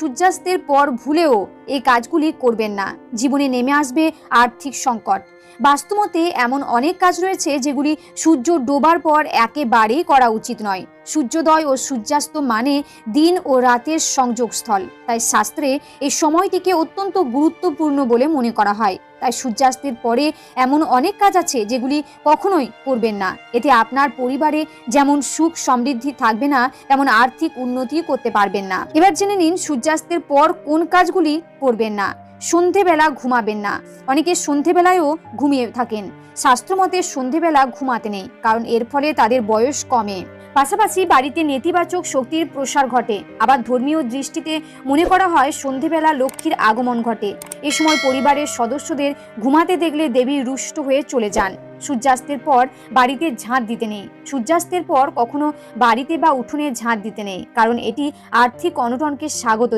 সূর্যাস্তের পর ভুলেও এই কাজগুলি করবেন না, জীবনে নেমে আসবে আর্থিক সংকট। বাস্তুমতে এমন অনেক কাজ রয়েছে যেগুলি সূর্য ডোবার পর একেবারেই করা উচিত নয়। সূর্যোদয় ও সূর্যাস্ত মানে দিন ও রাতের সংযোগস্থল, তাই শাস্ত্রে এই সময়টিকে অত্যন্ত গুরুত্বপূর্ণ বলে মনে করা হয়। তাই সূর্যাস্তের পরে এমন অনেক কাজ আছে যেগুলি কখনোই করবেন না। এতে আপনার পরিবারে যেমন সুখ সমৃদ্ধি থাকবে না, তেমন আর্থিক উন্নতি করতে পারবেন না। এবার জেনে নিন সূর্যাস্তের পর কোন কাজগুলি করবেন না। সন্ধেবেলা ঘুমাবেন না। অনেকে সন্ধেবেলায়ও ঘুমিয়ে থাকেন। শাস্ত্রমতে সন্ধেবেলা ঘুমাতে নেই, কারণ এর ফলে তাদের বয়স কমে। পাশাপাশি বাড়িতে নেতিবাচক শক্তির প্রসার ঘটে। আবার ধর্মীয় দৃষ্টিতে মনে করা হয় সন্ধেবেলা লক্ষ্মীর আগমন ঘটে। এ সময় পরিবারের সদস্যদের ঘুমাতে দেখলে দেবী রুষ্ট হয়ে চলে যান। সূর্যাস্তের পর বাড়িতে ঝাঁট দিতে নেই। সূর্যাস্তের পর কখনো বাড়িতে বা উঠোনে ঝাঁট দিতে নেই, কারণ এটি আর্থিক অনটনকে স্বাগত